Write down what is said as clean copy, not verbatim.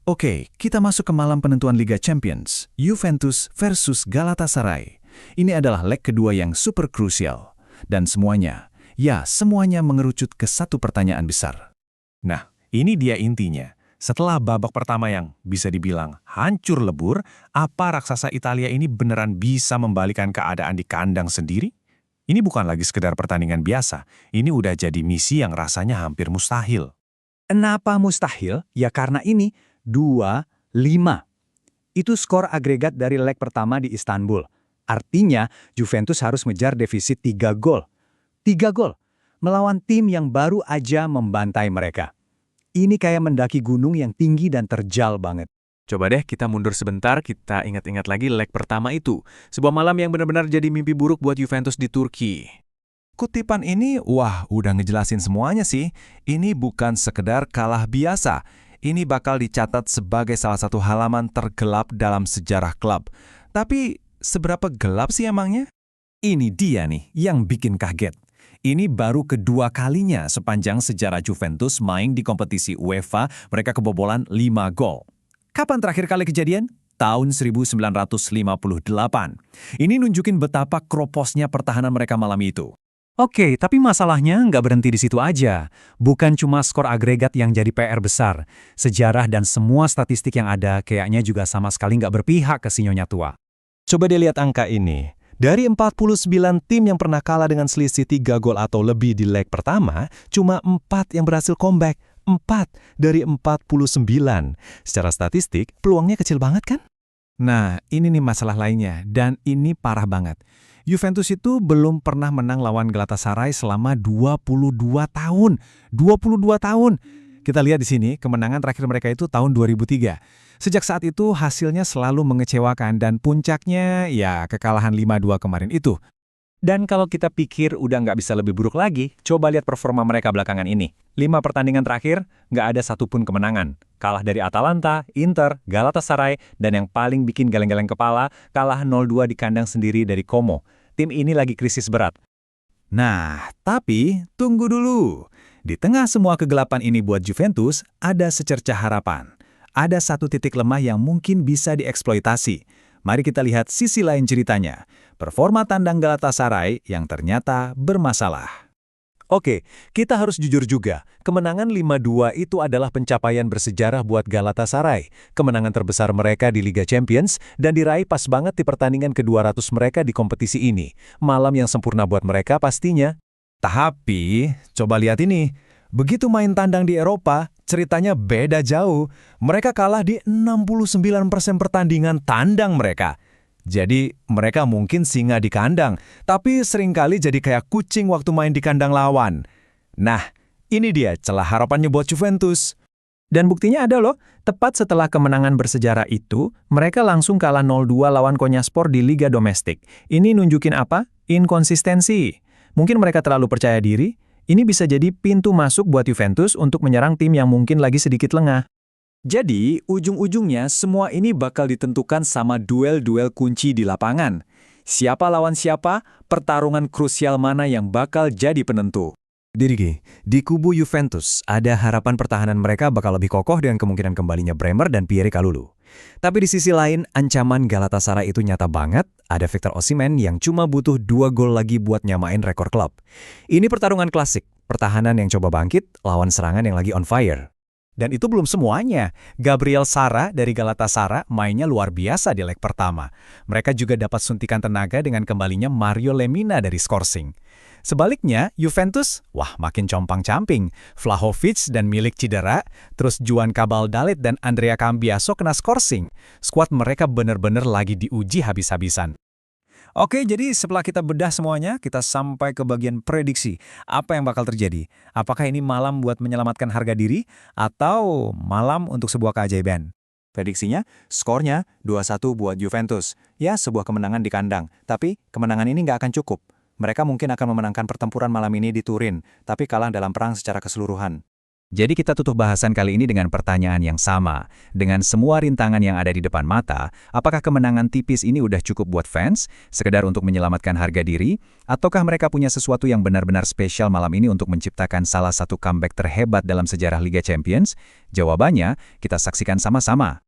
Oke, kita masuk ke malam penentuan Liga Champions, Juventus versus Galatasaray. Ini adalah leg kedua yang super krusial. Dan semuanya, ya semuanya mengerucut ke satu pertanyaan besar. Nah, ini dia intinya. Setelah babak pertama yang bisa dibilang hancur lebur, apa raksasa Italia ini beneran bisa membalikan keadaan di kandang sendiri? Ini bukan lagi sekedar pertandingan biasa, ini udah jadi misi yang rasanya hampir mustahil. Kenapa mustahil? Ya karena ini 2-5. Itu skor agregat dari leg pertama di Istanbul. Artinya, Juventus harus mengejar defisit 3 gol. 3 gol. Melawan tim yang baru aja membantai mereka. Ini kayak mendaki gunung yang tinggi dan terjal banget. Coba deh kita mundur sebentar, kita ingat-ingat lagi leg pertama itu. Sebuah malam yang benar-benar jadi mimpi buruk buat Juventus di Turki. Kutipan ini, wah udah ngejelasin semuanya sih. Ini bukan sekedar kalah biasa. Ini bakal dicatat sebagai salah satu halaman tergelap dalam sejarah klub. Tapi seberapa gelap sih emangnya? Ini dia nih yang bikin kaget. Ini baru kedua kalinya sepanjang sejarah Juventus main di kompetisi UEFA mereka kebobolan 5 gol. Kapan terakhir kali kejadian? Tahun 1958. Ini nunjukin betapa kroposnya pertahanan mereka malam itu. Oke, tapi masalahnya nggak berhenti di situ aja. Bukan cuma skor agregat yang jadi PR besar. Sejarah dan semua statistik yang ada kayaknya juga sama sekali nggak berpihak ke si Nyonya tua. Coba dilihat angka ini. Dari 49 tim yang pernah kalah dengan selisih 3 gol atau lebih di leg pertama, cuma 4 yang berhasil comeback. 4 dari 49. Secara statistik, peluangnya kecil banget kan? Nah, ini nih masalah lainnya, dan ini parah banget. Juventus itu belum pernah menang lawan Galatasaray selama 22 tahun. 22 tahun. Kita lihat di sini, kemenangan terakhir mereka itu tahun 2003. Sejak saat itu hasilnya selalu mengecewakan dan puncaknya ya kekalahan 5-2 kemarin itu. Dan kalau kita pikir udah nggak bisa lebih buruk lagi, coba lihat performa mereka belakangan ini. 5 pertandingan terakhir, nggak ada satupun kemenangan. Kalah dari Atalanta, Inter, Galatasaray, dan yang paling bikin geleng-geleng kepala, kalah 0-2 di kandang sendiri dari Como. Tim ini lagi krisis berat. Nah, tapi tunggu dulu. Di tengah semua kegelapan ini buat Juventus, ada secercah harapan. Ada satu titik lemah yang mungkin bisa dieksploitasi. Mari kita lihat sisi lain ceritanya. Performa tandang Galatasaray yang ternyata bermasalah. Oke, kita harus jujur juga. Kemenangan 5-2 itu adalah pencapaian bersejarah buat Galatasaray. Kemenangan terbesar mereka di Liga Champions dan diraih pas banget di pertandingan ke-200 mereka di kompetisi ini. Malam yang sempurna buat mereka pastinya. Tapi, coba lihat ini. Begitu main tandang di Eropa, ceritanya beda jauh. Mereka kalah di 69% pertandingan tandang mereka. Jadi mereka mungkin singa di kandang, tapi seringkali jadi kayak kucing waktu main di kandang lawan. Nah, ini dia celah harapannya buat Juventus. Dan buktinya ada loh, tepat setelah kemenangan bersejarah itu, mereka langsung kalah 0-2 lawan Konyaspor di Liga Domestik. Ini nunjukin apa? Inkonsistensi. Mungkin mereka terlalu percaya diri, ini bisa jadi pintu masuk buat Juventus untuk menyerang tim yang mungkin lagi sedikit lengah. Jadi, ujung-ujungnya semua ini bakal ditentukan sama duel-duel kunci di lapangan. Siapa lawan siapa, pertarungan krusial mana yang bakal jadi penentu. Dirigi, di kubu Juventus, ada harapan pertahanan mereka bakal lebih kokoh dengan kemungkinan kembalinya Bremer dan Pierre Kalulu. Tapi di sisi lain, ancaman Galatasaray itu nyata banget. Ada Victor Osimhen yang cuma butuh 2 gol lagi buat nyamain rekor klub. Ini pertarungan klasik, pertahanan yang coba bangkit lawan serangan yang lagi on fire. Dan itu belum semuanya. Gabriel Sara dari Galatasaray mainnya luar biasa di leg pertama. Mereka juga dapat suntikan tenaga dengan kembalinya Mario Lemina dari Skorsing. Sebaliknya, Juventus, wah makin compang-camping. Vlahovic dan Milik cedera, terus Juan Cabaldalit dan Andrea Cambiaso kena Skorsing. Skuad mereka benar-benar lagi diuji habis-habisan. Oke, jadi setelah kita bedah semuanya, kita sampai ke bagian prediksi. Apa yang bakal terjadi? Apakah ini malam buat menyelamatkan harga diri atau malam untuk sebuah keajaiban? Prediksinya, skornya 2-1 buat Juventus. Ya, sebuah kemenangan di kandang. Tapi kemenangan ini nggak akan cukup. Mereka mungkin akan memenangkan pertempuran malam ini di Turin, tapi kalah dalam perang secara keseluruhan. Jadi kita tutup bahasan kali ini dengan pertanyaan yang sama. Dengan semua rintangan yang ada di depan mata, apakah kemenangan tipis ini udah cukup buat fans, sekedar untuk menyelamatkan harga diri, ataukah mereka punya sesuatu yang benar-benar spesial malam ini untuk menciptakan salah satu comeback terhebat dalam sejarah Liga Champions? Jawabannya, kita saksikan sama-sama.